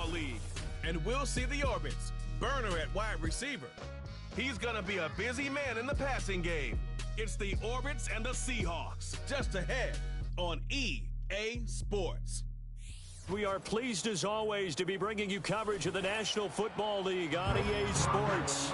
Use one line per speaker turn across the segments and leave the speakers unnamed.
Football League. And we'll see the Orbits, burner at wide receiver. He's going to be a busy man in the passing game. It's the Orbits and the Seahawks, just ahead on EA Sports.
We are pleased as always to be bringing you coverage of the National Football League on EA Sports.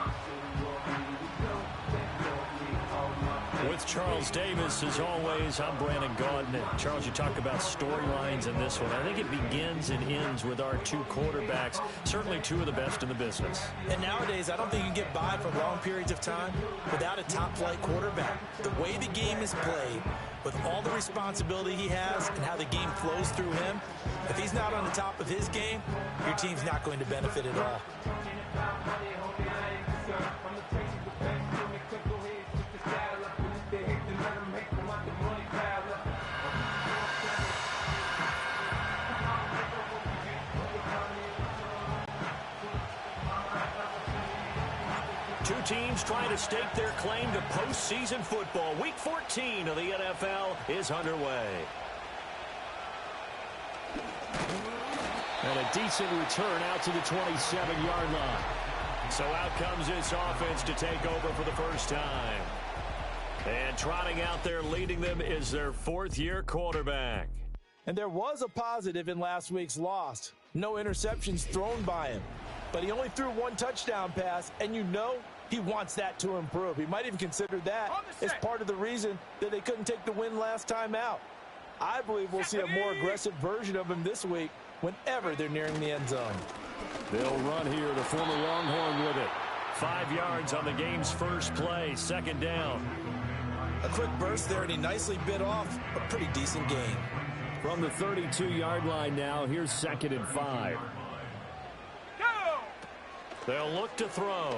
With Charles Davis, as always, I'm Brandon Gaudin. Charles, you talk about storylines in this one. I think it begins and ends with our two quarterbacks, certainly two of the best in the business.
And nowadays, I don't think you can get by for long periods of time without a top-flight quarterback. The way the game is played, with all the responsibility he has and how the game flows through him, if he's not on the top of his game, your team's not going to benefit at all.
Two teams trying to stake their claim to postseason football. Week 14 of the NFL is underway. And a decent return out to the 27-yard line. So out comes this offense to take over for the first time. And trotting out there leading them is their fourth-year quarterback.
And there was a positive in last week's loss. No interceptions thrown by him. But he only threw one touchdown pass, and you know he wants that to improve. He might even consider that as part of the reason that they couldn't take the win last time out. I believe we'll see a more aggressive version of him this week whenever they're nearing the end zone.
They'll run here, the former Longhorn with it. 5 yards on the game's first play, second down.
A quick burst there, and he nicely bit off a pretty decent gain.
From the 32-yard line now, here's 2nd and 5. They'll look to throw.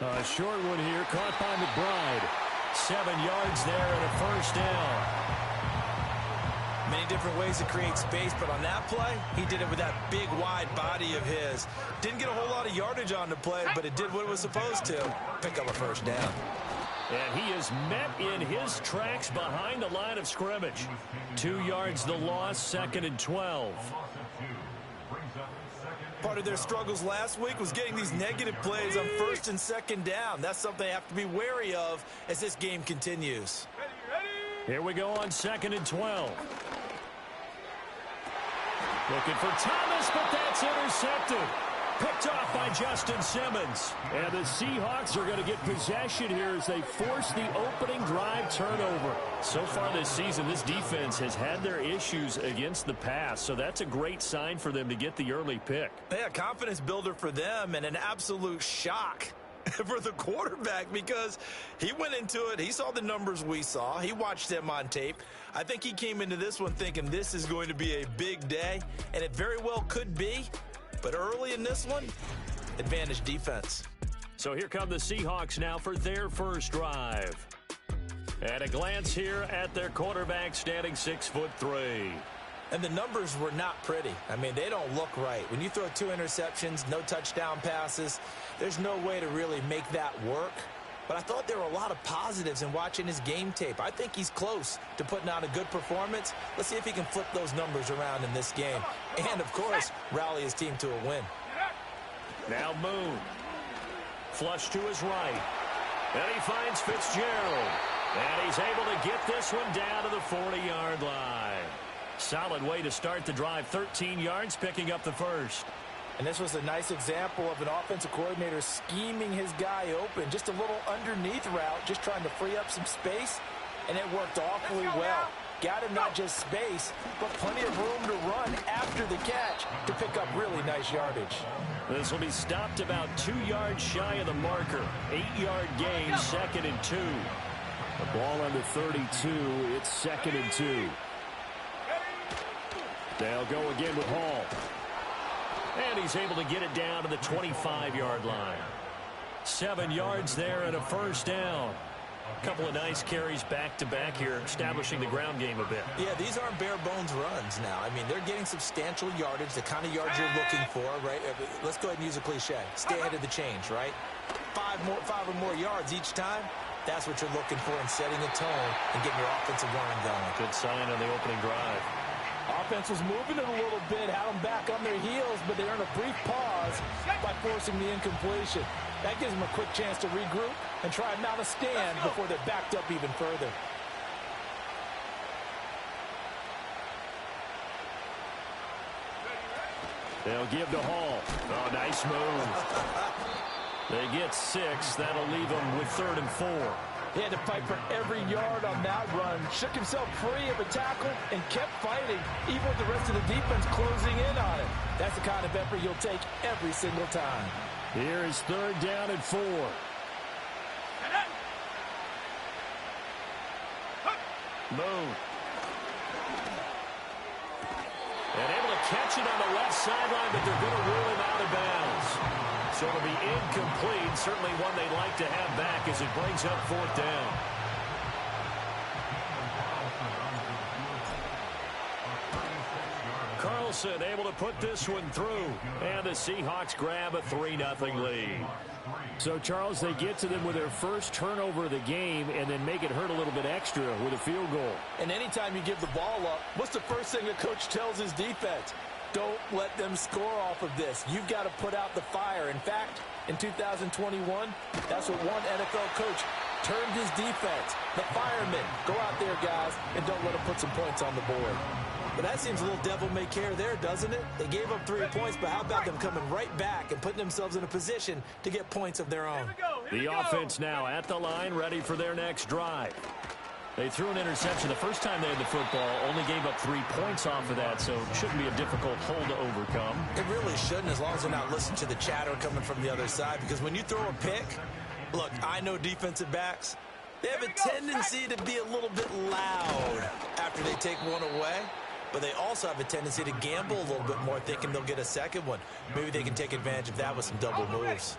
A short one here, caught by McBride. 7 yards there and a first down.
Many different ways to create space, but on that play, he did it with that big, wide body of his. Didn't get a whole lot of yardage on the play, but it did what it was supposed to. Pick up a first down.
And he is met in his tracks behind the line of scrimmage. 2 yards the loss, 2nd and 12.
Part of their struggles last week was getting these negative plays on 1st and 2nd down. That's something they have to be wary of as this game continues.
Here we go on 2nd and 12. Looking for Thomas, but that's intercepted. Picked off by Justin Simmons. And the Seahawks are going to get possession here as they force the opening drive turnover. So far this season, this defense has had their issues against the pass, so that's a great sign for them to get the early pick.
Yeah, confidence builder for them and an absolute shock for the quarterback because he went into it. He saw the numbers we saw. He watched them on tape. I think he came into this one thinking this is going to be a big day, and it very well could be. But early in this one, advantage defense.
So here come the Seahawks now for their first drive. At a glance here at their quarterback standing 6'3".
And the numbers were not pretty. I mean, they don't look right. When you throw 2 interceptions, no touchdown passes, there's no way to really make that work. But I thought there were a lot of positives in watching his game tape. I think he's close to putting out a good performance. Let's see if he can flip those numbers around in this game. And, of course, rally his team to a win.
Now Moon. Flush to his right. And he finds Fitzgerald. And he's able to get this one down to the 40-yard line. Solid way to start the drive. 13 yards, picking up the first.
And this was a nice example of an offensive coordinator scheming his guy open. Just a little underneath route, just trying to free up some space, and it worked awfully well. Got him not just space, but plenty of room to run after the catch to pick up really nice yardage.
This will be stopped about 2 yards shy of the marker. 8-yard gain, 2nd and 2. The ball under 32, it's 2nd and 2. They'll go again with Hall. And he's able to get it down to the 25-yard line. 7 yards there and a first down. A couple of nice carries back-to-back here, establishing the ground game a bit.
Yeah, these aren't bare-bones runs now. I mean, they're getting substantial yardage, the kind of yards you're looking for, right? Let's go ahead and use a cliche. Stay ahead of the change, right? 5 or more yards each time. That's what you're looking for in setting a tone and getting your offensive line going.
Good sign on the opening drive.
Offense was moving it a little bit, had them back on their but they earn a brief pause by forcing the incompletion. That gives them a quick chance to regroup and try and mount a stand before they're backed up even further.
They'll give to Hall. Oh, nice move. They get 6. That'll leave them with 3rd and 4.
He had to fight for every yard on that run. Shook himself free of a tackle and kept fighting, even with the rest of the defense closing in on it. That's the kind of effort you'll take every single time.
Here is 3rd down and 4. Move. And able to catch it on the left sideline, but they're going to rule him out of bounds. So it'll be incomplete. Certainly one they'd like to have back as it brings up 4th down. Carlson able to put this one through. And the Seahawks grab a 3-0 lead. So, Charles, they get to them with their first turnover of the game and then make it hurt a little bit extra with a field goal.
And anytime you give the ball up, what's the first thing the coach tells his defense? Don't let them score off of this. You've got to put out the fire. In fact, in 2021, that's what one NFL coach termed his defense. The firemen. Go out there, guys, and don't let them put some points on the board. But that seems a little devil-may-care there, doesn't it? They gave up 3 points, but how about them coming right back and putting themselves in a position to get points of their own?
The offense now at the line, ready for their next drive. They threw an interception the first time they had the football, only gave up 3 points off of that, so it shouldn't be a difficult hole to overcome.
It really shouldn't, as long as they're not listening to the chatter coming from the other side, because when you throw a pick, look, I know defensive backs, they have a tendency to be a little bit loud after they take one away. But they also have a tendency to gamble a little bit more, thinking they'll get a second one. Maybe they can take advantage of that with some double moves.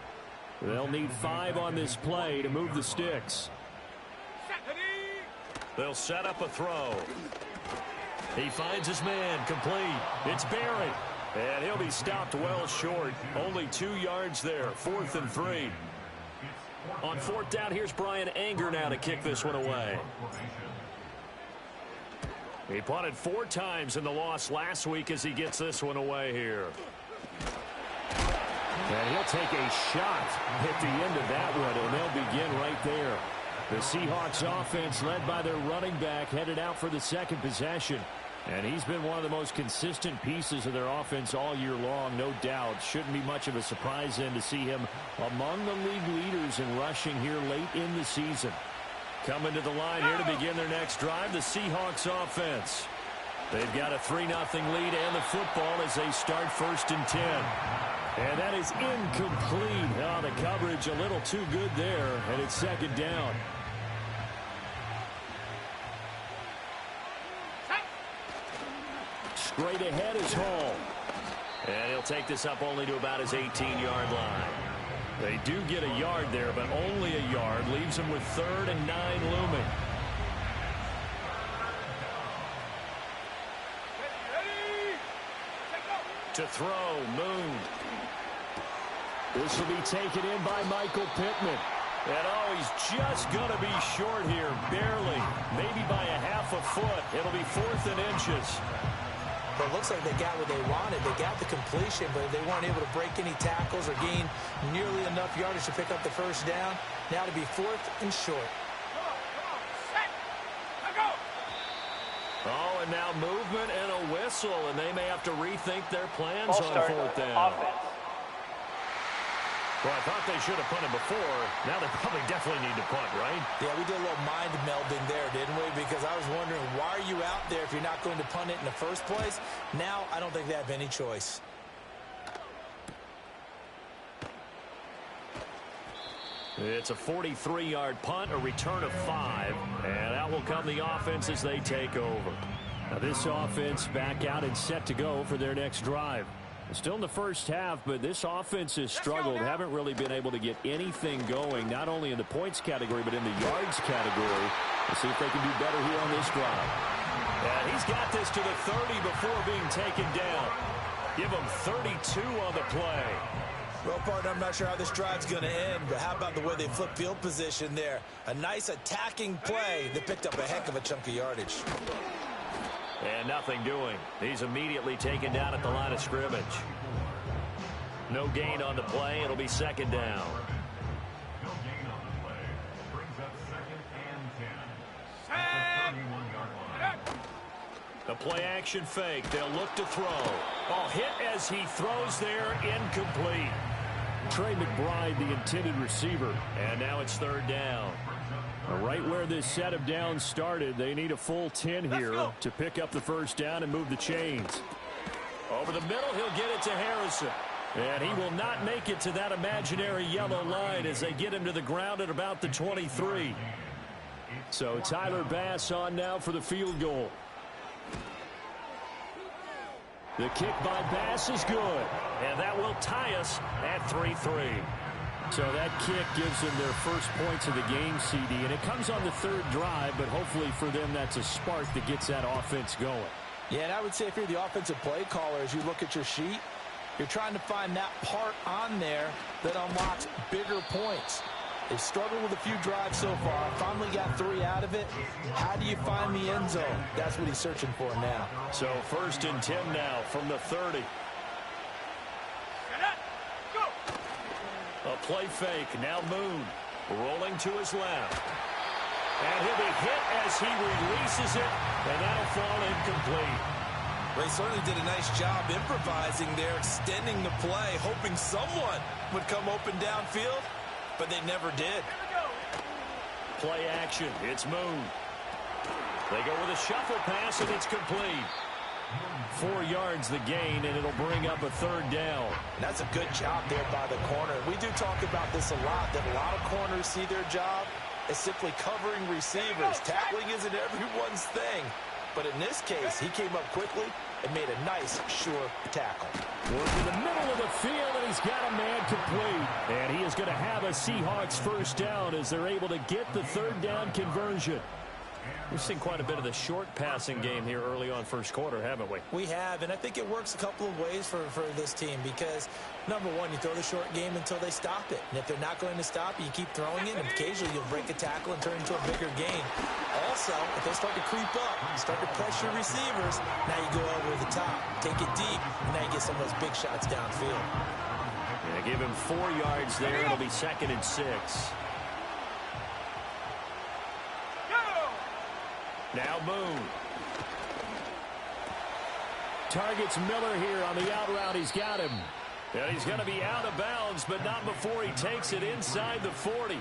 They'll need 5 on this play to move the sticks. They'll set up a throw. He finds his man, complete. It's Barry. And he'll be stopped well short. Only 2 yards there, 4th and 3. On 4th down, here's Brian Anger now to kick this one away. He punted 4 times in the loss last week as he gets this one away here. And he'll take a shot at the end of that one, and they'll begin right there. The Seahawks offense, led by their running back, headed out for the 2nd possession. And he's been one of the most consistent pieces of their offense all year long, no doubt. Shouldn't be much of a surprise then to see him among the league leaders in rushing here late in the season. Coming to the line here to begin their next drive, the Seahawks offense. They've got a 3-0 lead and the football as they start 1st and 10. And that is incomplete. Oh, the coverage a little too good there, and it's 2nd down. Straight ahead is Hall. And he'll take this up only to about his 18-yard line. They do get a yard there, but only a yard. Leaves them with 3rd and 9 looming. To throw, Moon. This will be taken in by Michael Pittman. And oh, he's just going to be short here, barely. Maybe by a half a foot. It'll be 4th and inches.
But it looks like they got what they wanted. They got the completion, but they weren't able to break any tackles or gain nearly enough yardage to pick up the 1st down. Now to be 4th and short.
Oh, and now movement and a whistle, and they may have to rethink their plans on 4th down. Well, I thought they should have punted before. Now they probably definitely need to punt, right?
Yeah, we did a little mind melding there, didn't we? Because I was wondering, why are you out there if you're not going to punt it in the first place? Now I don't think they have any choice.
It's a 43-yard punt, a return of 5, and out will come the offense as they take over. Now this offense back out and set to go for their next drive. Still in the first half, but this offense has struggled. Haven't really been able to get anything going, not only in the points category, but in the yards category. We'll see if they can do better here on this drive. And he's got this to the 30 before being taken down. Give him 32 on the play.
Well, partner, I'm not sure how this drive's going to end, but how about the way they flip field position there? A nice attacking play that picked up a heck of a chunk of yardage.
And nothing doing. He's immediately taken down at the line of scrimmage. No gain on the play. It'll be second down. The play action fake. They'll look to throw. Oh, hit as he throws there. Incomplete. Trey McBride, the intended receiver. And now it's third down. Right where this set of downs started, they need a full 10 here to pick up the first down and move the chains. Over the middle, he'll get it to Harrison. And he will not make it to that imaginary yellow line as they get him to the ground at about the 23. So Tyler Bass on now for the field goal. The kick by Bass is good. And that will tie us at 3-3. So that kick gives them their first points of the game, CD. And it comes on the third drive, but hopefully for them that's a spark that gets that offense going.
Yeah, and I would say if you're the offensive play caller, as you look at your sheet, you're trying to find that part on there that unlocks bigger points. They've struggled with a few drives so far. Finally got 3 out of it. How do you find the end zone? That's what he's searching for now.
So 1st and 10 now from the 30. A play fake. Now Moon rolling to his left. And he'll be hit as he releases it. And that'll fall incomplete.
They certainly did a nice job improvising there, extending the play, hoping someone would come open downfield, but they never did.
Play action. It's Moon. They go with a shuffle pass, and it's complete. 4 yards the gain, and it'll bring up a third down.
That's a good job there by the corner. We do talk about this a lot, that a lot of corners see their job as simply covering receivers. Tackling isn't everyone's thing. But in this case, he came up quickly and made a nice, sure tackle.
Work in the middle of the field, and he's got a man complete. And he is going to have a Seahawks first down as they're able to get the third down conversion. We've seen quite a bit of the short passing game here early on first quarter, haven't we?
We have, and I think it works a couple of ways for this team because, number one, you throw the short game until they stop it. And if they're not going to stop it, you keep throwing it, and occasionally you'll break a tackle and turn into a bigger gain. Also, if they start to creep up, start to pressure receivers, now you go over the top, take it deep, and now you get some of those big shots downfield.
Yeah, give him 4 yards there. It'll be 2nd and 6. Now Moon. Targets Miller here on the out route. He's got him. And he's going to be out of bounds, but not before he takes it inside the 40.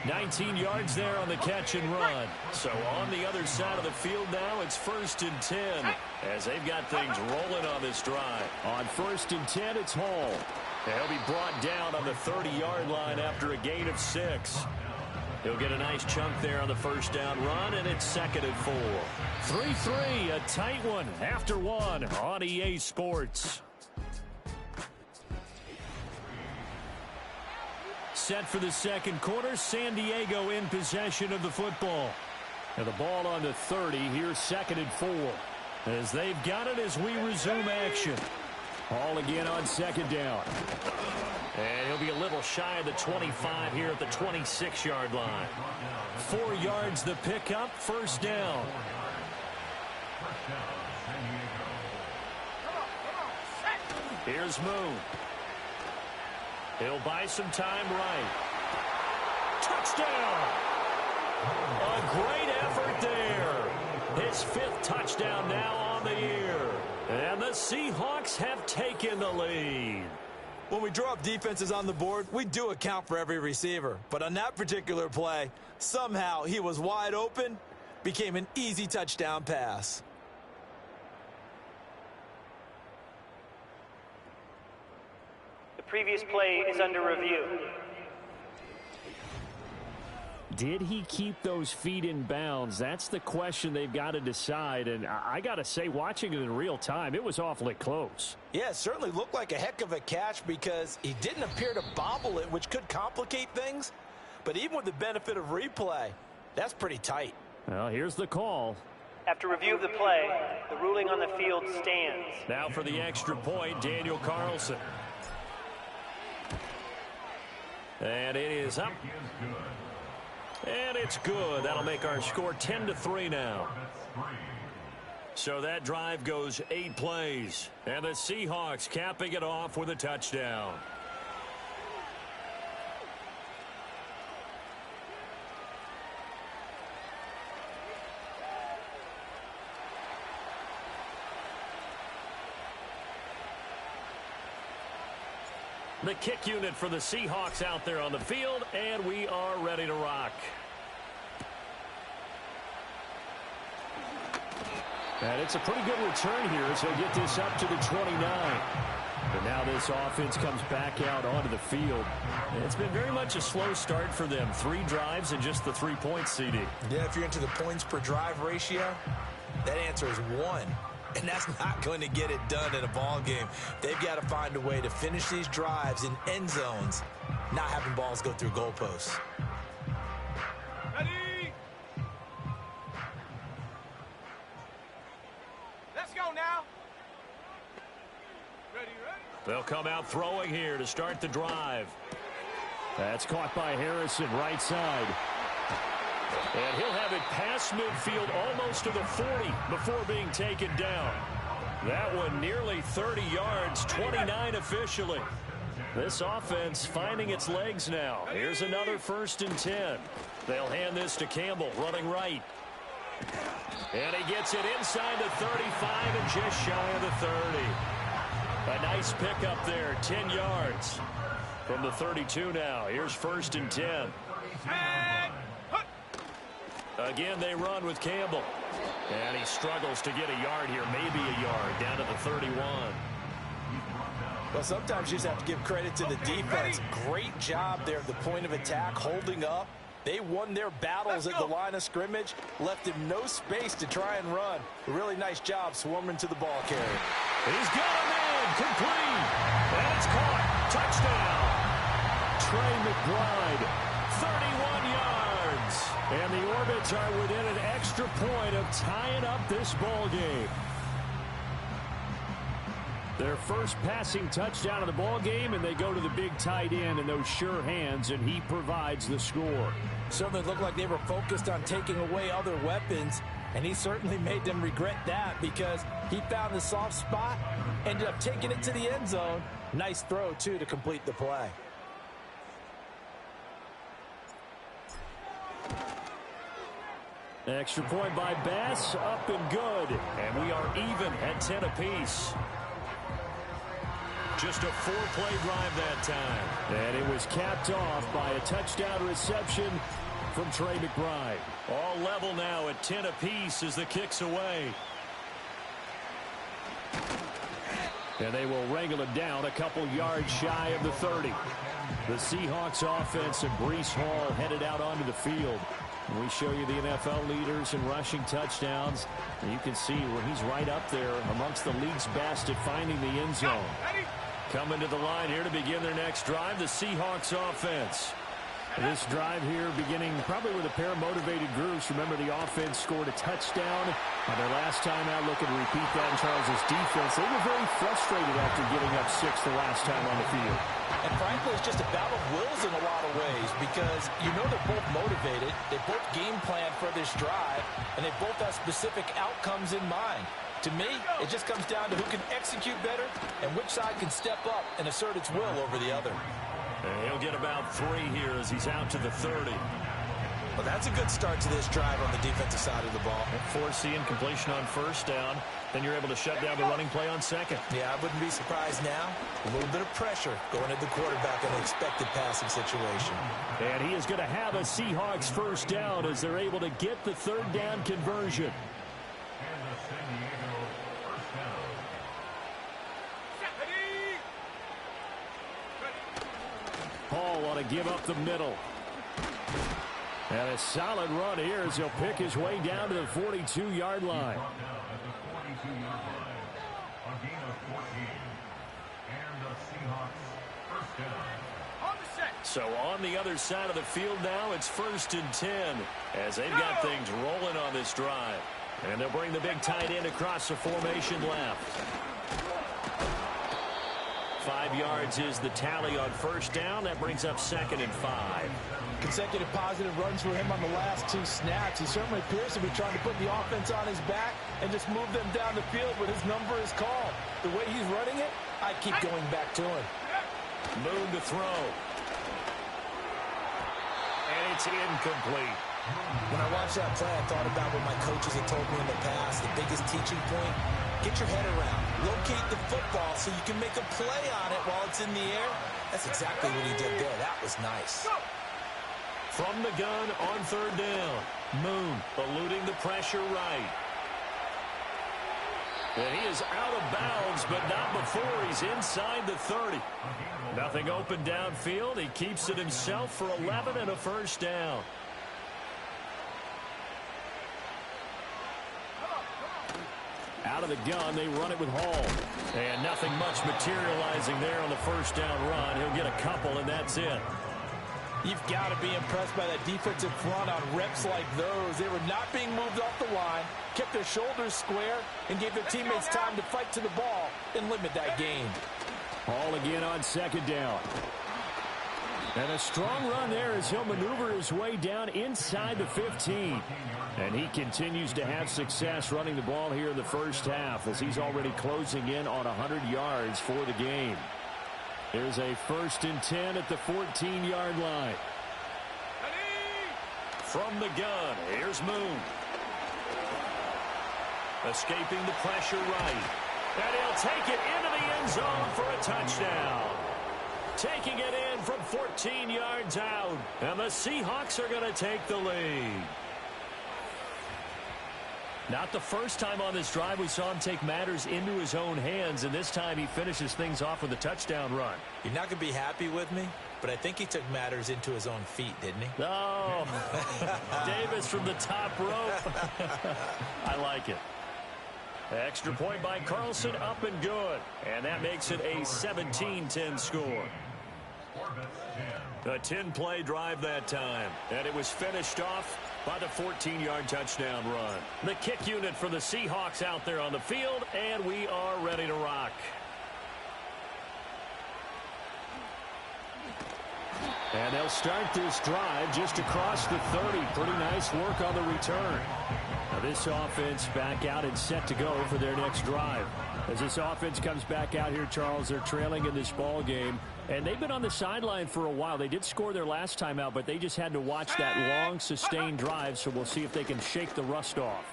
19 yards there on the catch and run. So on the other side of the field now, it's 1st and 10 as they've got things rolling on this drive. On 1st and 10, it's Hall. And he'll be brought down on the 30-yard line after a gain of 6. He'll get a nice chunk there on the first down run, and it's 2nd and 4. 3-3, a tight one after 1 on EA Sports. Set for the second quarter, San Diego in possession of the football. And the ball on the 30, here's 2nd and 4. As they've got it as we resume action. Hall again on 2nd down. And he'll be a little shy of the 25 here at the 26-yard line. 4 yards the pickup, first down. Here's Moon. He'll buy some time right. Touchdown! A great effort there. His 5th touchdown now on the year. And the Seahawks have taken the lead.
When we draw up defenses on the board, we do account for every receiver. But on that particular play, somehow he was wide open, became an easy touchdown pass.
The previous play is under review.
Did he keep those feet in bounds? That's the question they've got to decide. And I got to say, watching it in real time, it was awfully close.
Yeah, it certainly looked like a heck of a catch because he didn't appear to bobble it, which could complicate things. But even with the benefit of replay, that's pretty tight.
Well, here's the call.
After review of the play, the ruling on the field stands.
Now for the extra point, Daniel Carlson. And it is up. And it's good. That'll make our score 10-3 now. So that drive goes 8 plays. And the Seahawks capping it off with a touchdown. The kick unit for the Seahawks out there on the field, and we are ready to rock. And it's a pretty good return here as they'll get this up to the 29. But now this offense comes back out onto the field. It's been very much a slow start for them. 3 drives and just the 3 points, CD.
Yeah, if you're into the points per drive ratio, that answer is 1. And that's not going to get it done in a ball game. They've got to find a way to finish these drives in end zones, not having balls go through goalposts.
Ready? Let's go now. Ready.
They'll come out throwing here to start the drive. That's caught by Harrison, right side. And he'll have it past midfield almost to the 40 before being taken down. That one nearly 30 yards, 29 officially. This offense finding its legs now. Here's another 1st and 10. They'll hand this to Campbell, running right. And he gets it inside the 35 and just shy of the 30. A nice pickup there, 10 yards. From the 32 now, here's 1st and 10. Again, they run with Campbell. And he struggles to get a yard here, maybe a yard, down to the 31.
Well, sometimes you just have to give credit to the defense. Great job there at the point of attack, holding up. They won their battles at the line of scrimmage, left him no space to try and run. A really nice job swarming to the ball carrier.
He's got a man, complete. And it's caught. Touchdown. Trey McBride, 31 yards. And the Orbits are within an extra point of tying up this ball game. Their first passing touchdown of the ball game, and they go to the big tight end in those sure hands, and he provides the score.
Certainly looked like they were focused on taking away other weapons, and he certainly made them regret that because he found the soft spot, ended up taking it to the end zone. Nice throw, too, to complete the play.
Extra point by Bass, up and good. And we are even at 10 apiece. Just a 4-play drive that time. And it was capped off by a touchdown reception from Trey McBride. All level now at 10 apiece as the kick's away. And they will wrangle it down a couple yards shy of the 30. The Seahawks offense and Breece Hall headed out onto the field. We show you the NFL leaders in rushing touchdowns. And you can see where he's right up there amongst the league's best at finding the end zone. Coming to the line here to begin their next drive, the Seahawks offense. This drive here beginning probably with a pair of motivated groups. Remember, the offense scored a touchdown on their last time out. Looking to repeat that in Charles' defense. They were very frustrated after getting up 6 the last time on the field.
And frankly, it's just a battle of wills in a lot of ways because you know they're both motivated. They both game plan for this drive, and they both have specific outcomes in mind. To me, it just comes down to who can execute better and which side can step up and assert its will over the other.
And he'll get about 3 here as he's out to the 30.
Well, that's a good start to this drive on the defensive side of the ball.
Force the incompletion on first down. Then you're able to shut down the running play on second.
Yeah, I wouldn't be surprised now. A little bit of pressure going at the quarterback in an expected passing situation.
And he is going to have a Seahawks first down as they're able to get the 3rd down conversion. Paul want to give up the middle. And a solid run here as he'll pick his way down to the 42-yard line. So on the other side of the field now, it's 1st and 10 as they've got things rolling on this drive. And they'll bring the big tight end across the formation left. 5 yards is the tally on first down. That brings up 2nd and 5.
Consecutive positive runs for him on the last 2 snaps. He certainly appears to be trying to put the offense on his back and just move them down the field when his number is called. The way he's running it, I keep going back to him.
Moon to throw. And it's incomplete.
When I watched that play, I thought about what my coaches had told me in the past. The biggest teaching point, get your head around. Locate the football so you can make a play on it while it's in the air. That's exactly what he did there. That was nice.
From the gun on 3rd down. Moon eluding the pressure right. And he is out of bounds, but not before he's inside the 30. Nothing open downfield. He keeps it himself for 11 and a first down. Out of the gun, they run it with Hall. And nothing much materializing there on the first down run. He'll get a couple, and that's it.
You've got to be impressed by that defensive front on reps like those. They were not being moved off the line, kept their shoulders square, and gave their teammates time to fight to the ball and limit that gain.
Hall again on 2nd down. And a strong run there as he'll maneuver his way down inside the 15. And he continues to have success running the ball here in the first half as he's already closing in on 100 yards for the game. There's a 1st and 10 at the 14-yard line. From the gun, here's Moon. Escaping the pressure right. And he'll take it into the end zone for a touchdown. Taking it in from 14 yards out. And the Seahawks are going to take the lead. Not the first time on this drive we saw him take matters into his own hands, and this time he finishes things off with a touchdown run.
You're not going to be happy with me, but I think he took matters into his own feet, didn't he?
Oh, Davis from the top rope. I like it. Extra point by Carlson, up and good. And that makes it a 17-10 score. A 10-play drive that time. And it was finished off by the 14-yard touchdown run. The kick unit for the Seahawks out there on the field, and we are ready to rock. And they'll start this drive just across the 30. Pretty nice work on the return. Now this offense back out and set to go for their next drive. As this offense comes back out here, Charles, they're trailing in this ball game. And they've been on the sideline for a while. They did score their last time out, but they just had to watch that long, sustained drive, so we'll see if they can shake the rust off.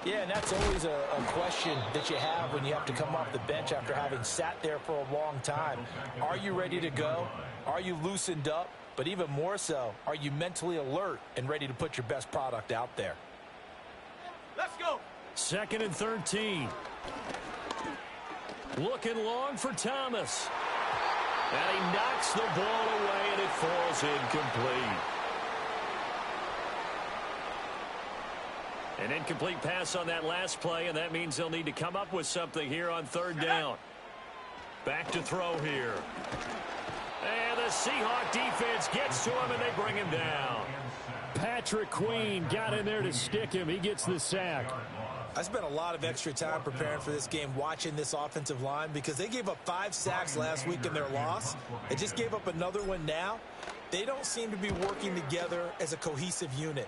Yeah, and that's always a question that you have when you have to come off the bench after having sat there for a long time. Are you ready to go? Are you loosened up? But even more so, are you mentally alert and ready to put your best product out there?
Let's go.
2nd and 13. Looking long for Thomas. And he knocks the ball away, and it falls incomplete. An incomplete pass on that last play, and that means they'll need to come up with something here on 3rd down. Back to throw here. And the Seahawk defense gets to him, and they bring him down. Patrick Queen got in there to stick him. He gets the sack.
I spent a lot of extra time preparing for this game watching this offensive line because they gave up 5 sacks last week in their loss. They just gave up another one now. They don't seem to be working together as a cohesive unit.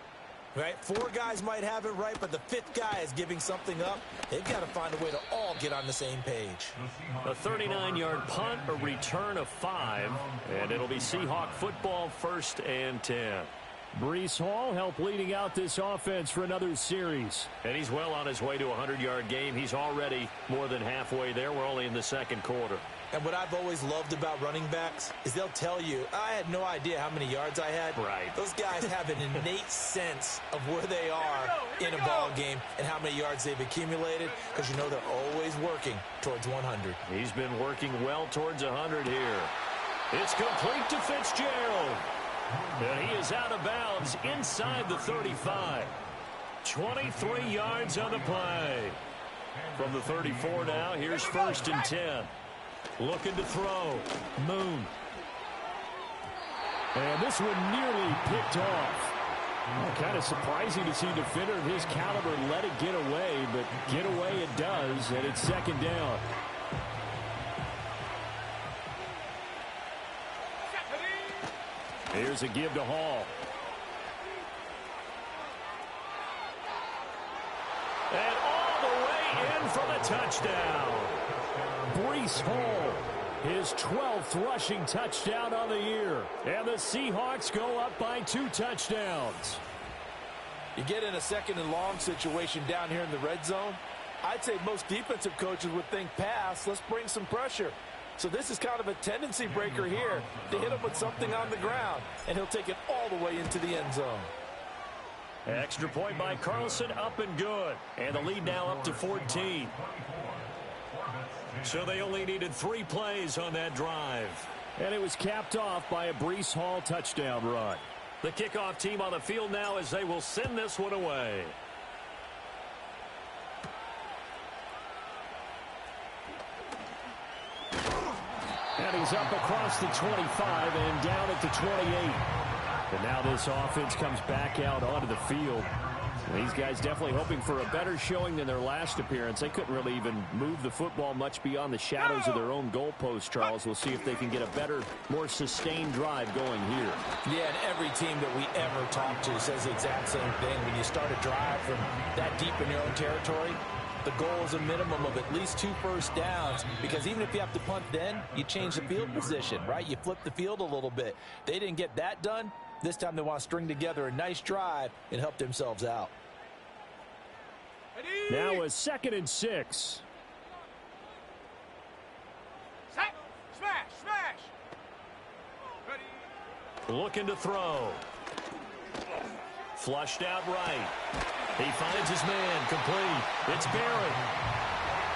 Right? 4 guys might have it right, but the 5th guy is giving something up. They've got to find a way to all get on the same page.
A 39-yard punt, a return of 5, and it'll be Seahawk football 1st and 10. Breece Hall helped leading out this offense for another series. And he's well on his way to a 100-yard game. He's already more than halfway there. We're only in the 2nd quarter.
And what I've always loved about running backs is they'll tell you, I had no idea how many yards I had.
Right.
Those guys have an innate sense of where they are in a ball game and how many yards they've accumulated because you know they're always working towards 100.
He's been working well towards 100 here. It's complete to Fitzgerald. And he is out of bounds inside the 35. 23 yards on the play. From the 34 now, here's 1st and 10. Looking to throw. Moon. And this one nearly picked off. Kind of surprising to see a defender of his caliber let it get away, but get away it does, and it's 2nd down. Here's a give to Hall. And all the way in for the touchdown. Breece Hall, his 12th rushing touchdown on the year. And the Seahawks go up by 2 touchdowns.
You get in a second and long situation down here in the red zone. I'd say most defensive coaches would think pass, let's bring some pressure. So this is kind of a tendency breaker here to hit him with something on the ground, and he'll take it all the way into the end zone.
Extra point by Carlson, up and good. And the lead now up to 14. So they only needed 3 plays on that drive. And it was capped off by a Breece Hall touchdown run. The kickoff team on the field now as they will send this one away. And he's up across the 25 and down at the 28. And now this offense comes back out onto the field. These guys definitely hoping for a better showing than their last appearance. They couldn't really even move the football much beyond the shadows of their own goalpost, Charles. We'll see if they can get a better, more sustained drive going here.
Yeah, and every team that we ever talk to says the exact same thing. When you start a drive from that deep in your own territory, the goal is a minimum of at least 2 first downs, because even if you have to punt then, you change the field position, right? You flip the field a little bit. They didn't get that done. This time they want to string together a nice drive and help themselves out.
Now a 2nd and 6.
Smash!
Looking to throw. Flushed out right. He finds his man, complete. It's Barrett.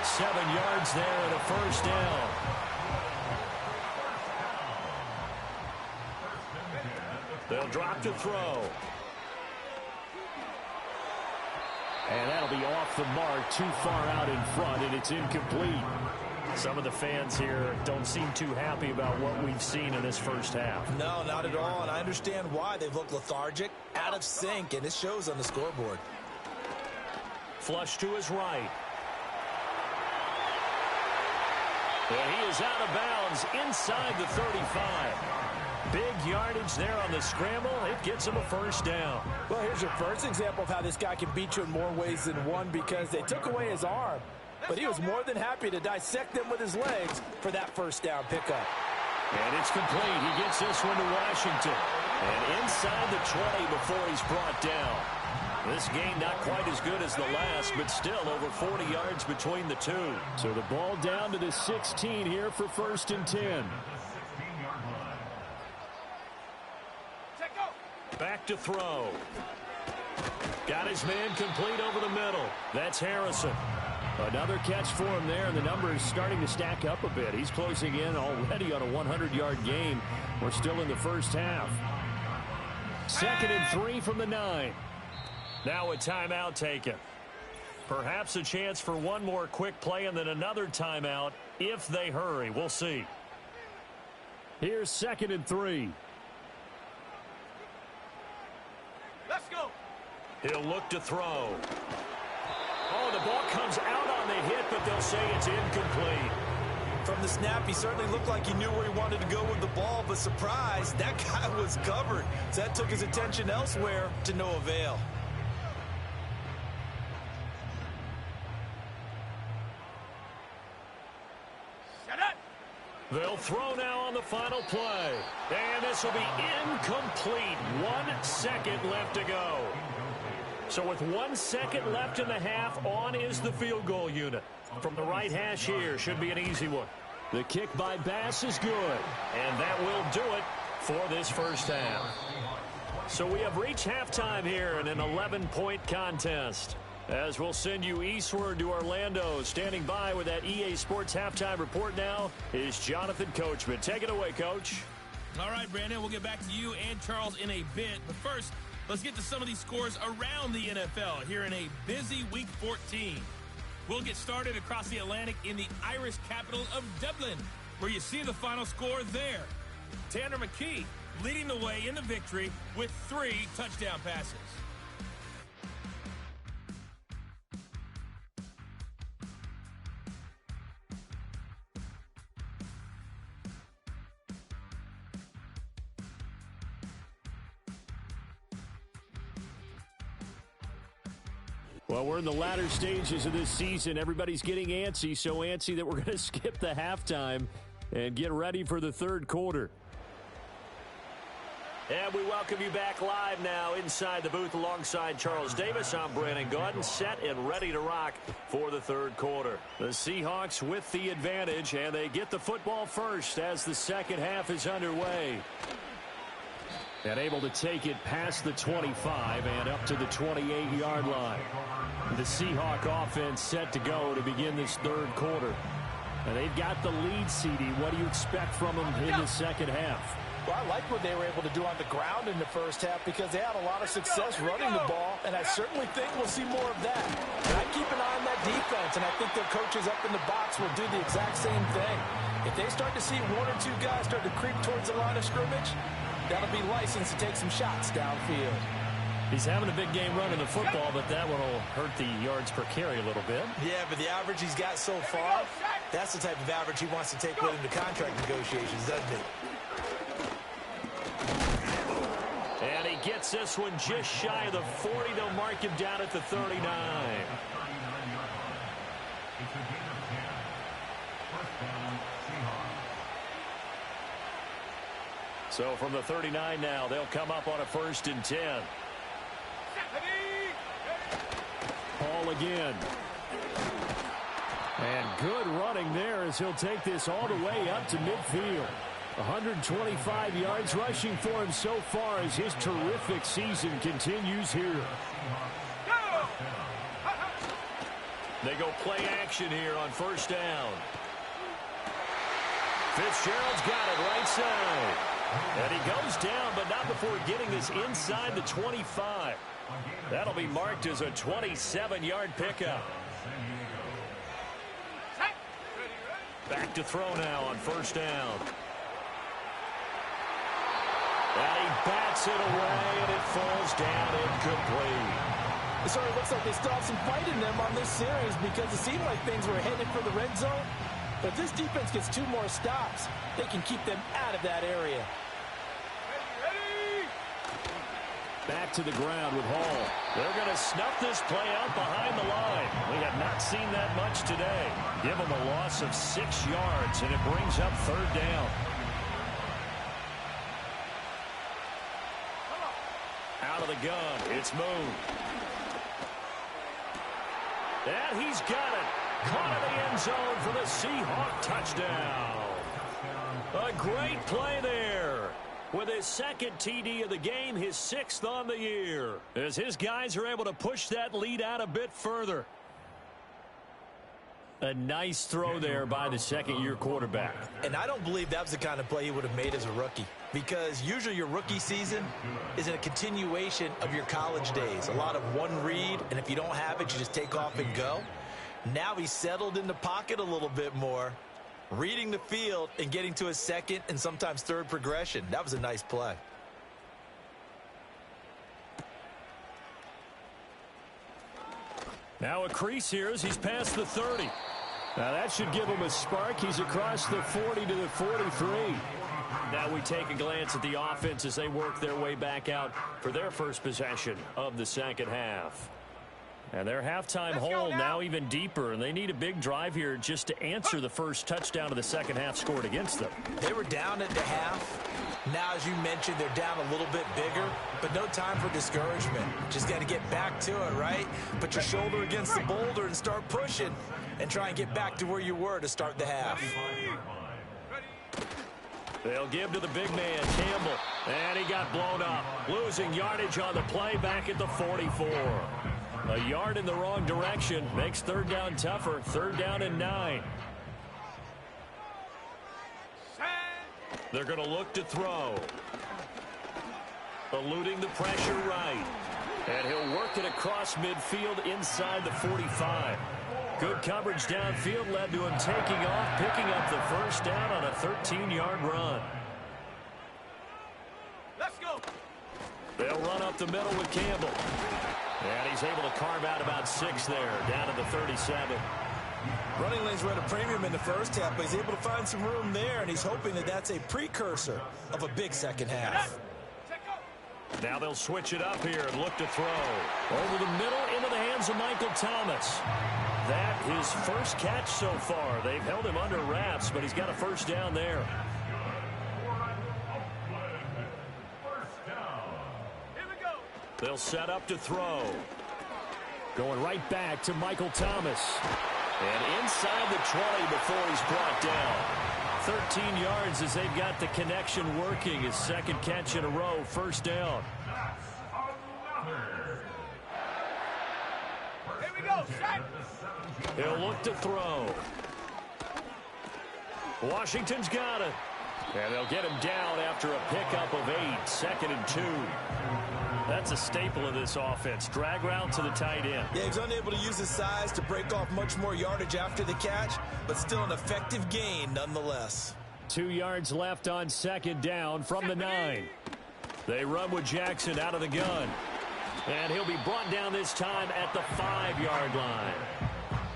7 yards there and a first down. They'll drop to throw. And that'll be off the mark, too far out in front, and it's incomplete. Some of the fans here don't seem too happy about what we've seen in this first half.
No, not at all, and I understand why. They've looked lethargic, out of sync, and it shows on the scoreboard.
Flush to his right. And he is out of bounds inside the 35. Big yardage there on the scramble. It gets him a first down.
Well, here's your first example of how this guy can beat you in more ways than one, because they took away his arm, but he was more than happy to dissect them with his legs for that first down pickup.
And it's complete. He gets this one to Washington. And inside the 20 before he's brought down. This game not quite as good as the last, but still over 40 yards between the two. So the ball down to the 16 here for 1st and 10. Back to throw. Got his man complete over the middle. That's Harrison. Another catch for him there, and the number is starting to stack up a bit. He's closing in already on a 100-yard game. We're still in the first half. 2nd and 3 from the 9. Now a timeout taken. Perhaps a chance for one more quick play and then another timeout if they hurry. We'll see. Here's 2nd and 3.
Let's go.
He'll look to throw. Oh, the ball comes out on the hit, but they'll say it's incomplete.
From the snap, he certainly looked like he knew where he wanted to go with the ball, but surprise, that guy was covered. So that took his attention elsewhere to no avail.
They'll throw now on the final play. And this will be incomplete. 1 second left to go. So with 1 second left in the half, on is the field goal unit. From the right hash here, should be an easy one. The kick by Bass is good. And that will do it for this first half. So we have reached halftime here in an 11-point contest. As we'll send you eastward to Orlando. Standing by with that EA Sports halftime report now is Jonathan Coachman. Take it away, Coach.
All right, Brandon, we'll get back to you and Charles in a bit. But first, let's get to some of these scores around the NFL here in a busy Week 14. We'll get started across the Atlantic in the Irish capital of Dublin, where you see the final score there. Tanner McKee leading the way in the victory with 3 touchdown passes.
Well, we're in the latter stages of this season. Everybody's getting antsy, so antsy that we're going to skip the halftime and get ready for the third quarter. And we welcome you back live now inside the booth alongside Charles Davis. I'm Brandon Gaudin, set and ready to rock for the third quarter. The Seahawks with the advantage, and they get the football first as the second half is underway. And able to take it past the 25 and up to the 28-yard line. The Seahawk offense set to go to begin this third quarter. And they've got the lead, CD. What do you expect from them in the second half?
Well, I like what they were able to do on the ground in the first half because they had a lot of success running the ball, and I certainly think we'll see more of that. And I keep an eye on that defense, and I think their coaches up in the box will do the exact same thing. If they start to see one or two guys start to creep towards the line of scrimmage, that'll be license to take some shots downfield.
He's having a big game running the football, but that one will hurt the yards per carry a little bit. Yeah,
but the average he's got so far, that's the type of average he wants to take with him to contract negotiations, doesn't he?
And he gets this one just shy of the 40. They'll mark him down at the 39. So from the 39 now, they'll come up on a 1st and 10. Paul again. And good running there as he'll take this all the way up to midfield. 125 yards rushing for him so far as his terrific season continues here. They go play action here on 1st down. Fitzgerald's got it right side. And he goes down, but not before getting this inside the 25. That'll be marked as a 27-yard pickup. Back to throw now on 1st down. And he bats it away, and it falls down incomplete.
It sort of looks like they still have some fight in them on this series because it seemed like things were headed for the red zone. But if this defense gets 2 more stops, they can keep them out of that area.
Back to the ground with Hall. They're going to snuff this play out behind the line. We have not seen that much today. Give them a loss of 6 yards, and it brings up 3rd down. Out of the gun, it's Moon. And he's got it. Caught in the end zone for the Seahawk touchdown. A great play there. With his 2nd TD of the game, his 6th on the year. As his guys are able to push that lead out a bit further. A nice throw there by the 2nd-year quarterback.
And I don't believe that was the kind of play he would have made as a rookie. Because usually your rookie season is a continuation of your college days. A lot of one read, and if you don't have it, you just take off and go. Now he's settled in the pocket a little bit more, reading the field and getting to his 2nd and sometimes 3rd progression. That was a nice play.
Now a crease here as he's past the 30. Now that should give him a spark. He's across the 40 to the 43. Now we take a glance at the offense as they work their way back out for their first possession of the second half. And their halftime hole now even deeper, and they need a big drive here just to answer the first touchdown of the second half scored against them.
They were down at the half. Now, as you mentioned, they're down a little bit bigger, but no time for discouragement. Just got to get back to it, right? Put your shoulder against the boulder and start pushing and try and get back to where you were to start the half.
They'll give to the big man, Campbell, and he got blown up. Losing yardage on the play back at the 44. A yard in the wrong direction makes 3rd down tougher. 3rd down and 9. They're going to look to throw. Eluding the pressure right. And he'll work it across midfield inside the 45. Good coverage downfield led to him taking off, picking up the 1st down on a 13-yard run.
Let's go.
They'll run up the middle with Campbell. And he's able to carve out about 6 there, down to the 37.
Running lanes were at a premium in the first half, but he's able to find some room there, and he's hoping that that's a precursor of a big second half.
Now they'll switch it up here and look to throw. Over the middle into the hands of Michael Thomas. That his first catch so far. They've held him under wraps, but he's got a first down there. They'll set up to throw. Going right back to Michael Thomas. And inside the 20 before he's brought down. 13 yards as they've got the connection working. His second catch in a row, first down.
Here we go, set.
He'll look to throw. Washington's got it. And they'll get him down after a pickup of 8, 2nd and 2. That's a staple of this offense. Drag route to the tight end.
Yeah, he's unable to use his size to break off much more yardage after the catch, but still an effective gain nonetheless.
2 yards left on 2nd down from the 9. They run with Jackson out of the gun. And he'll be brought down this time at the 5-yard line.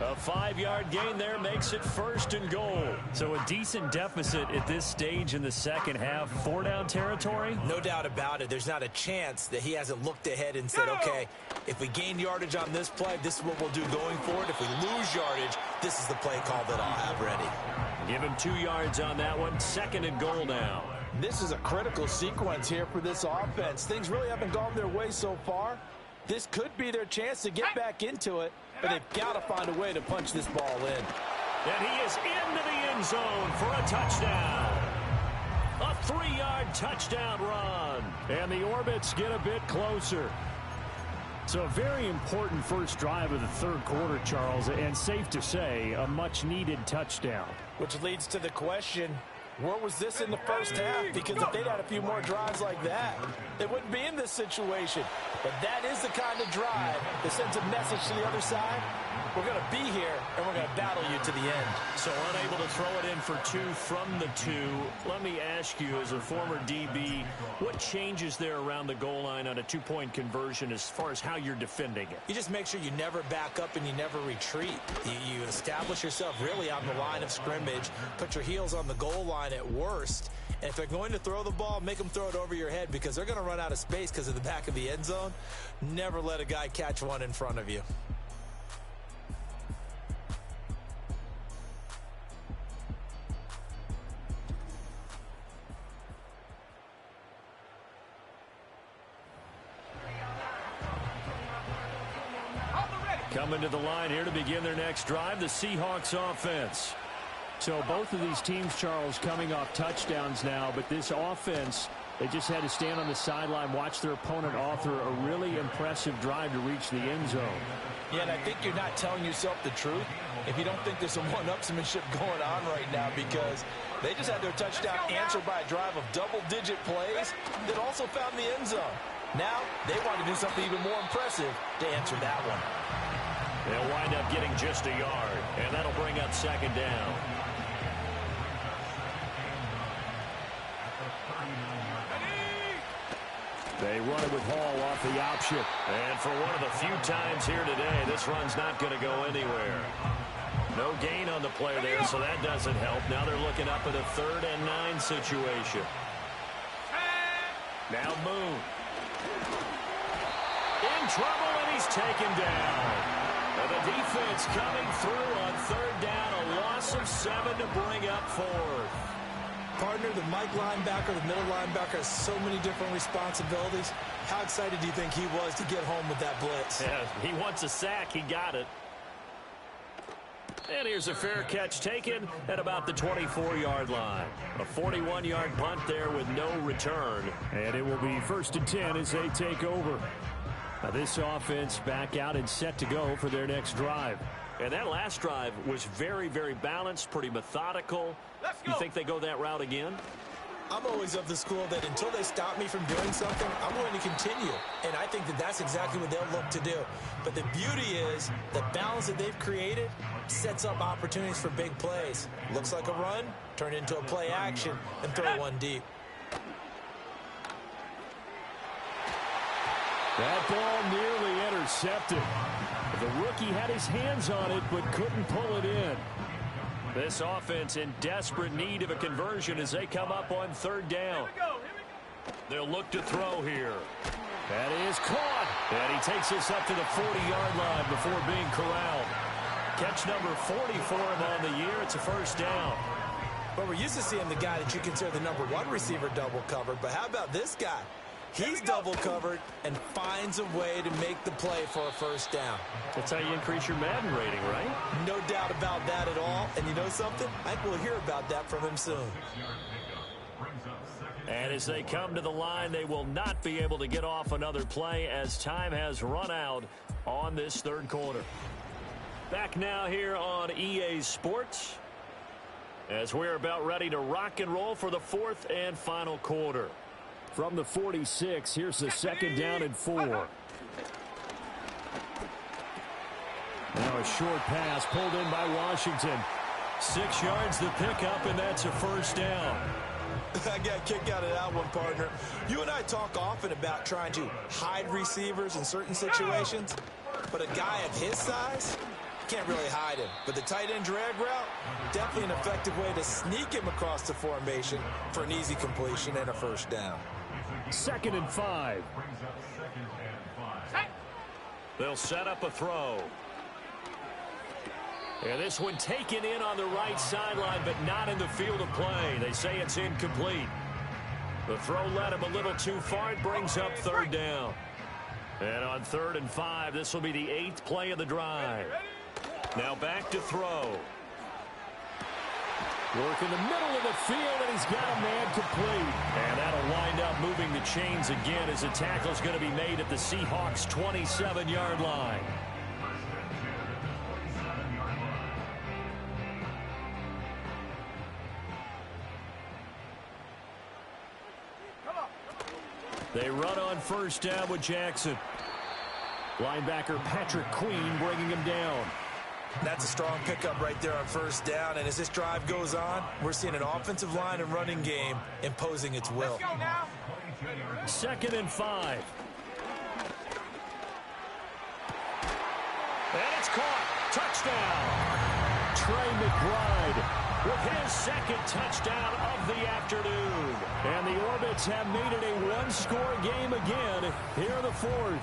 A 5-yard gain there makes it 1st and goal. So a decent deficit at this stage in the second half. 4-down territory?
No doubt about it. There's not a chance that he hasn't looked ahead and said, okay, if we gain yardage on this play, this is what we'll do going forward. If we lose yardage, this is the play call that I'll have ready.
Give him 2 yards on that one. 2nd and goal now.
This is a critical sequence here for this offense. Things really haven't gone their way so far. This could be their chance to get back into it, but they've got to find a way to punch this ball in.
And he is into the end zone for a touchdown. A 3-yard touchdown run. And the Orbits get a bit closer. So a very important first drive of the third quarter, Charles, and safe to say, a much-needed touchdown.
Which leads to the question, where was this in the first half? Because if they'd had a few more drives like that, they wouldn't be in this situation. But that is the kind of drive that sends a message to the other side. We're going to be here, and we're going to battle you to the end.
So unable to throw it in for 2 from the 2. Let me ask you, as a former DB, what changes there around the goal line on a 2-point conversion as far as how you're defending it?
You just make sure you never back up and you never retreat. You establish yourself really on the line of scrimmage, put your heels on the goal line at worst. And if they're going to throw the ball, make them throw it over your head because they're going to run out of space because of the back of the end zone. Never let a guy catch one in front of you.
Coming to the line here to begin their next drive, the Seahawks offense. So both of these teams, Charles, coming off touchdowns now, but this offense, they just had to stand on the sideline, watch their opponent author a really impressive drive to reach the end zone.
Yeah, and I think you're not telling yourself the truth if you don't think there's some one-upsmanship going on right now, because they just had their touchdown answered by a drive of double-digit plays that also found the end zone. Now they want to do something even more impressive to answer that one.
They'll wind up getting just a yard, and that'll bring up 2nd down. They run it with Hall off the option. And for one of the few times here today, this run's not going to go anywhere. No gain on the play there, so that doesn't help. Now they're looking up at a 3rd and 9 situation. Now Moon. In trouble, and he's taken down. And the defense coming through on 3rd down, a loss of 7 to bring up 4th.
Partner, the Mike linebacker, the middle linebacker has so many different responsibilities. How excited do you think he was to get home with that blitz?
Yeah, he wants a sack. He got it. And here's a fair catch taken at about the 24-yard line. A 41-yard punt there with no return. And it will be 1st and 10 as they take over. Now this offense back out and set to go for their next drive. And that last drive was very, very balanced, pretty methodical. You think they go that route again?
I'm always of the school that until they stop me from doing something, I'm going to continue. And I think that that's exactly what they'll look to do. But the beauty is the balance that they've created sets up opportunities for big plays. Looks like a run, turn into a play action, and throw one deep.
That ball nearly intercepted. The rookie had his hands on it but couldn't pull it in. This offense in desperate need of a conversion as they come up on 3rd down. They'll look to throw here. That is caught. And he takes this up to the 40-yard line before being corralled. Catch number 40 for him on the year. It's a first down.
But we're used to seeing the guy that you consider the number one receiver double covered. But how about this guy? He's double covered and finds a way to make the play for a first down.
That's how you increase your Madden rating, right?
No doubt about that at all. And you know something? I think we'll hear about that from him soon.
And as they come to the line, they will not be able to get off another play as time has run out on this third quarter. Back now here on EA Sports as we're about ready to rock and roll for the fourth and final quarter. From the 46, here's the second down and 4. Now a short pass pulled in by Washington. 6 yards the pickup, and that's a first down.
I got a kick out of that one, partner. You and I talk often about trying to hide receivers in certain situations, but a guy of his size can't really hide him. But the tight end drag route, definitely an effective way to sneak him across the formation for an easy completion and a first down.
2nd and 5. They'll set up a throw. And this one taken in on the right sideline, but not in the field of play. They say it's incomplete. The throw led him a little too far. It brings up third down. And on 3rd and 5, this will be the 8th play of the drive. Now back to throw. Work in the middle of the field, and he's got a man complete. And that'll wind up moving the chains again as the tackle's going to be made at the Seahawks' 27-yard line. They run on first down with Jackson. Linebacker Patrick Queen bringing him down.
That's a strong pickup right there on first down. And as this drive goes on, we're seeing an offensive line and running game imposing its will.
Let's go now.
2nd and 5. And it's caught. Touchdown. Trey McBride with his second touchdown of the afternoon. And the Orbits have made it a one-score game again here in the 4th.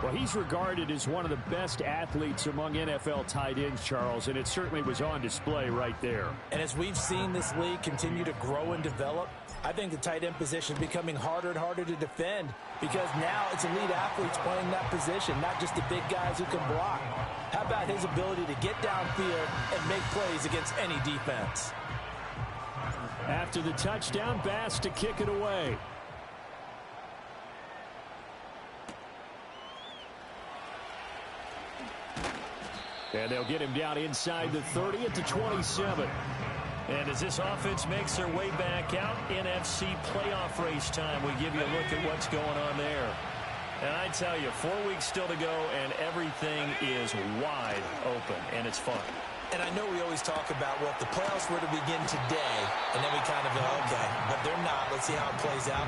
Well, he's regarded as one of the best athletes among NFL tight ends, Charles, and it certainly was on display right there.
And as we've seen this league continue to grow and develop, I think the tight end position is becoming harder and harder to defend because now it's elite athletes playing that position, not just the big guys who can block. How about his ability to get downfield and make plays against any defense?
After the touchdown, Bass to kick it away. And they'll get him down inside the 30 at the 27. And as this offense makes their way back out, NFC playoff race time, we give you a look at what's going on there. And I tell you, 4 weeks still to go, and everything is wide open, and it's fun.
And I know we always talk about, well, if the playoffs were to begin today, and then we kind of go, okay, but they're not. Let's see how it plays out.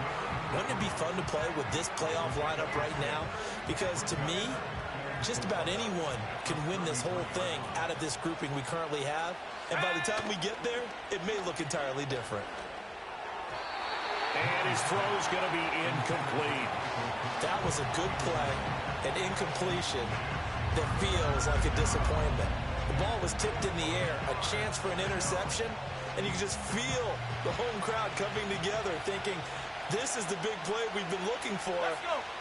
Wouldn't it be fun to play with this playoff lineup right now? Because to me, just about anyone can win this whole thing out of this grouping we currently have. And by the time we get there, it may look entirely different.
And his throw's going to be incomplete.
That was a good play, an incompletion that feels like a disappointment. The ball was tipped in the air, a chance for an interception, and you can just feel the home crowd coming together thinking, this is the big play we've been looking for.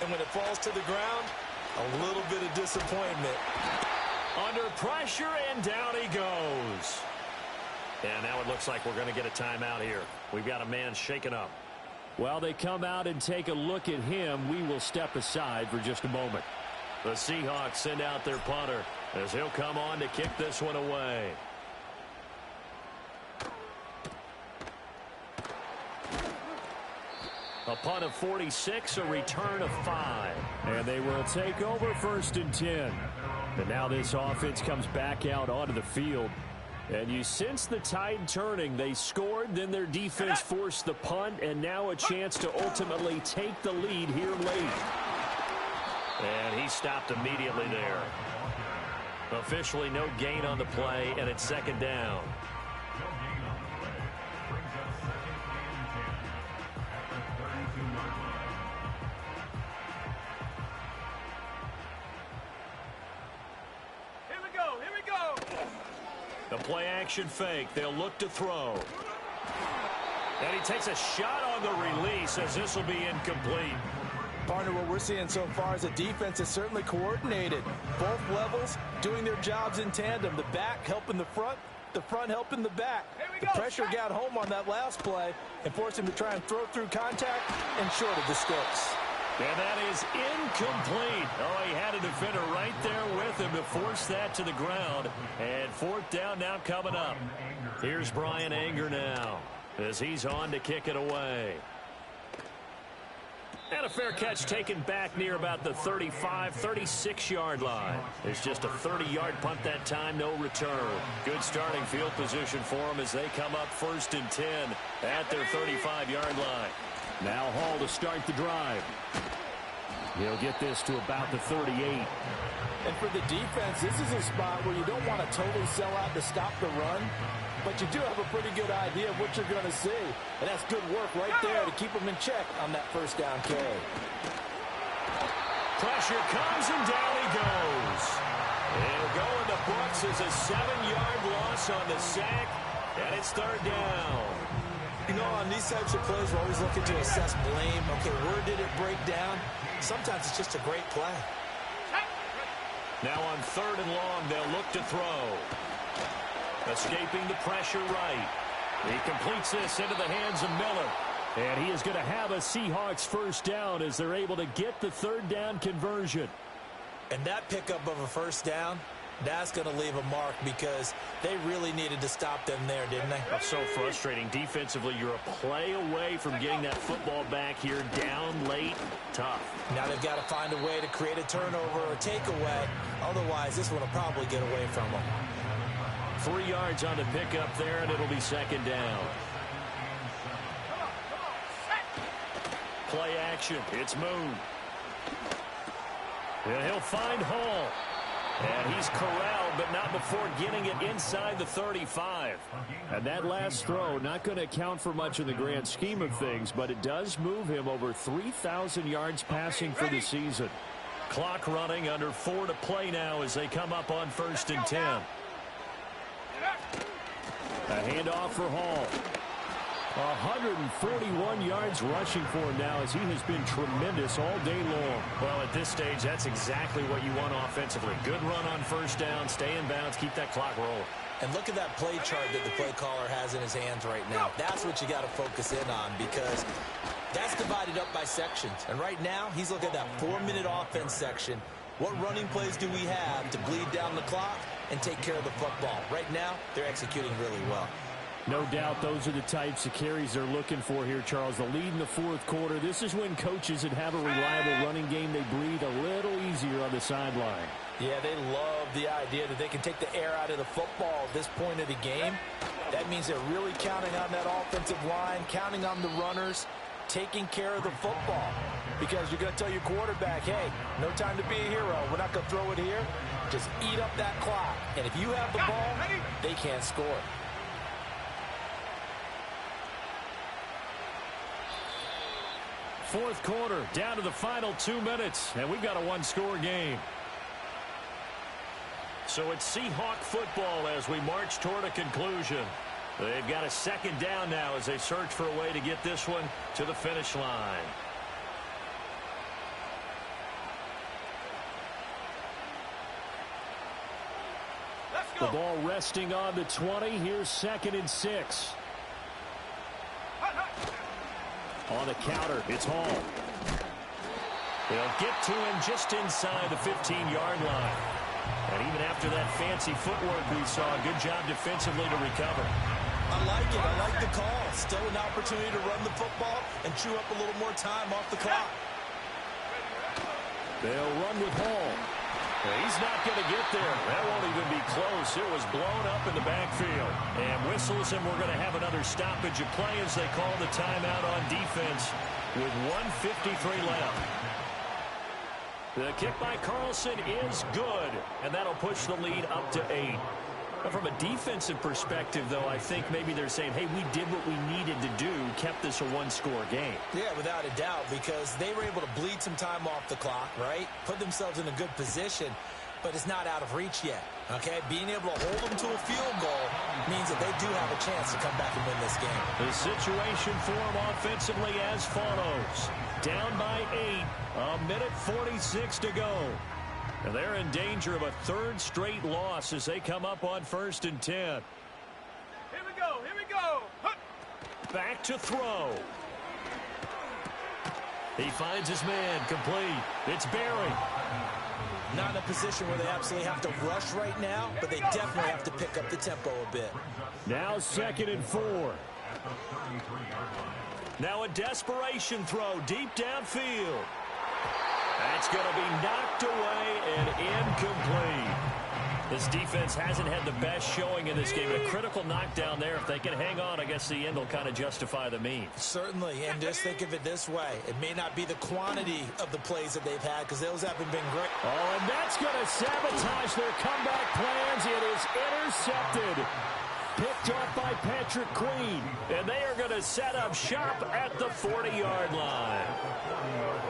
And when it falls to the ground, a little bit of disappointment.
Under pressure, and down he goes. And now it looks like we're going to get a timeout here. We've got a man shaken up. While they come out and take a look at him, we will step aside for just a moment. The Seahawks send out their punter as he'll come on to kick this one away. A punt of 46, a return of 5. And they will take over 1st and 10. And now this offense comes back out onto the field. And you sense the tide turning. They scored, then their defense forced the punt, and now a chance to ultimately take the lead here late. And he stopped immediately there. Officially no gain on the play, and it's 2nd down. The play action fake. They'll look to throw. And he takes a shot on the release as this will be incomplete.
Partner, what we're seeing so far is the defense is certainly coordinated. Both levels doing their jobs in tandem. The back helping the front helping the back. The pressure got home on that last play and forced him to try and throw through contact and short of the sticks.
And that is incomplete. Oh, he had a defender right there with him to force that to the ground. And fourth down now coming up. Here's Brian Anger now as he's on to kick it away. And a fair catch taken back near about the 35, 36-yard line. It's just a 30-yard punt that time, no return. Good starting field position for them as they come up 1st and 10 at their 35-yard line. Now Hall to start the drive. He'll get this to about the 38.
And for the defense, this is a spot where you don't want to totally sell out to stop the run, but you do have a pretty good idea of what you're going to see. And that's good work right there to keep them in check on that first down carry.
Pressure comes and down he goes. It'll go in the books as a 7-yard loss on the sack, and it's 3rd down.
You know, on these types of plays, we're always looking to assess blame. Okay, where did it break down? Sometimes it's just a great play.
Now on 3rd and long, they'll look to throw. Escaping the pressure right. He completes this into the hands of Miller. And he is going to have a Seahawks first down as they're able to get the 3rd down conversion.
And that pickup of a first down, that's going to leave a mark because they really needed to stop them there, didn't they?
That's so frustrating. Defensively, you're a play away from getting that football back here down late. Tough.
Now they've got to find a way to create a turnover or takeaway. Otherwise, this one will probably get away from them.
3 yards on the pickup there, and it'll be 2nd down. Play action. It's Moon. And he'll find Hall. And he's corralled, but not before getting it inside the 35. And that last throw, not going to account for much in the grand scheme of things, but it does move him over 3,000 yards passing for the season. Clock running, under 4 to play now as they come up on 1st and 10. A handoff for Hall. 141 yards rushing for him now as he has been tremendous all day long. Well, at this stage, that's exactly what you want offensively. Good run on 1st down, stay in bounds, keep that clock rolling.
And look at that play chart that the play caller has in his hands right now. That's what you got to focus in on because that's divided up by sections. And right now, he's looking at that 4-minute offense section. What running plays do we have to bleed down the clock and take care of the football? Right now, they're executing really well.
No doubt those are the types of carries they're looking for here, Charles. The lead in the 4th quarter. This is when coaches that have a reliable running game, they breathe a little easier on the sideline.
Yeah, they love the idea that they can take the air out of the football at this point of the game. That means they're really counting on that offensive line, counting on the runners, taking care of the football. Because you're going to tell your quarterback, hey, no time to be a hero. We're not going to throw it here. Just eat up that clock. And if you have the ball, they can't score.
Fourth quarter, down to the final 2 minutes, and we've got a 1-score game. So it's Seahawk football as we march toward a conclusion. They've got a 2nd down now as they search for a way to get this one to the finish line. The ball resting on the 20. Here's 2nd and 6. On the counter, it's Hall. They'll get to him just inside the 15-yard line. And even after that fancy footwork we saw, a good job defensively to recover.
I like it. I like the call. Still an opportunity to run the football and chew up a little more time off the clock.
They'll run with Hall. He's not going to get there. That won't even be close. It was blown up in the backfield. And whistles, and we're going to have another stoppage of play as they call the timeout on defense with 1:53 left. The kick by Carlson is good, and that'll push the lead up to 8. But from a defensive perspective, though, I think maybe they're saying, hey, we did what we needed to do, kept this a 1-score game.
Yeah, without a doubt, because they were able to bleed some time off the clock, right? Put themselves in a good position. but it's not out of reach yet. Okay, being able to hold them to a field goal means that they do have a chance to come back and win this game.
The situation for them offensively as follows. Down by 8, a minute 46 to go. And they're in danger of a third straight loss as they come up on 1st and 10.
Here we go, here we go. Hup.
Back to throw. He finds his man, complete. It's Barry.
Not in a position where they absolutely have to rush right now, but they definitely have to pick up the tempo a bit.
Now 2nd and 4. Now a desperation throw deep downfield. That's going to be knocked away and incomplete. This defense hasn't had the best showing in this game. A critical knockdown there. If they can hang on, I guess the end will kind of justify the means.
Certainly, and just think of it this way. It may not be the quantity of the plays that they've had because those haven't been great.
Oh, and that's going to sabotage their comeback plans. It is intercepted. Picked off by Patrick Queen. And they are going to set up shop at the 40-yard line.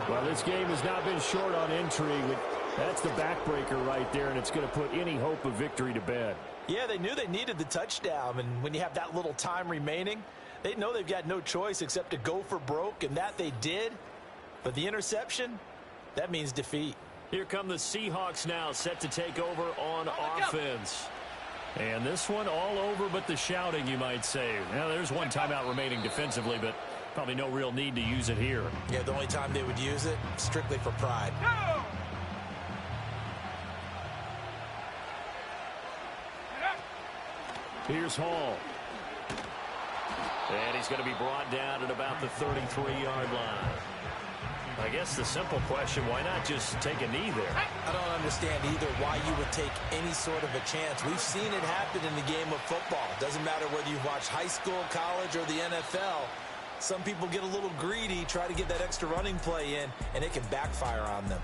Well, this game has not been short on intrigue. That's the backbreaker right there, and it's going to put any hope of victory to bed.
Yeah, they knew they needed the touchdown, and when you have that little time remaining, they know they've got no choice except to go for broke, and that they did. But the interception, that means defeat.
Here come the Seahawks now, set to take over on offense. And this one all over but the shouting, you might say. Now, there's one timeout remaining defensively, but probably no real need to use it here.
Yeah, the only time they would use it, strictly for pride.
Go!
Here's Hall. And he's going to be brought down at about the 33-yard line. I guess the simple question, why not just take a knee there?
I don't understand either why you would take any sort of a chance. We've seen it happen in the game of football. Doesn't matter whether you've watched high school, college, or the NFL. Some people get a little greedy, try to get that extra running play in, and it can backfire on them.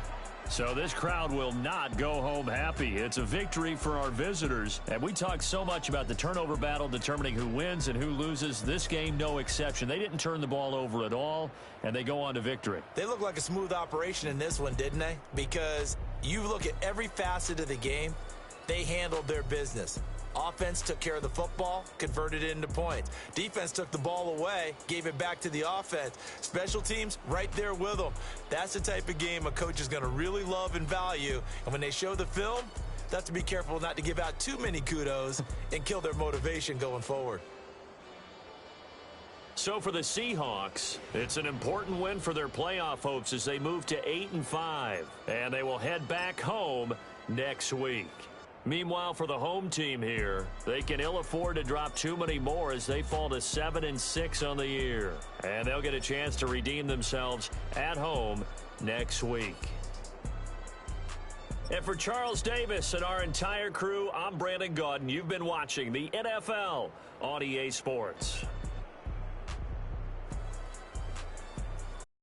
So this crowd will not go home happy. It's a victory for our visitors. And we talk so much about the turnover battle determining who wins and who loses. This game, no exception. They didn't turn the ball over at all, and they go on to victory.
They look like a smooth operation in this one, didn't they? Because you look at every facet of the game, they handled their business. Offense took care of the football, converted it into points. Defense took the ball away, gave it back to the offense. Special teams, right there with them. That's the type of game a coach is going to really love and value. And when they show the film, they have to be careful not to give out too many kudos and kill their motivation going forward.
So for the Seahawks, it's an important win for their playoff hopes as they move to 8-5. And they will head back home next week. Meanwhile, for the home team here, they can ill afford to drop too many more as they fall to 7-6 on the year. And they'll get a chance to redeem themselves at home next week. And for Charles Davis and our entire crew, I'm Brandon Gaudin. You've been watching the NFL on EA Sports.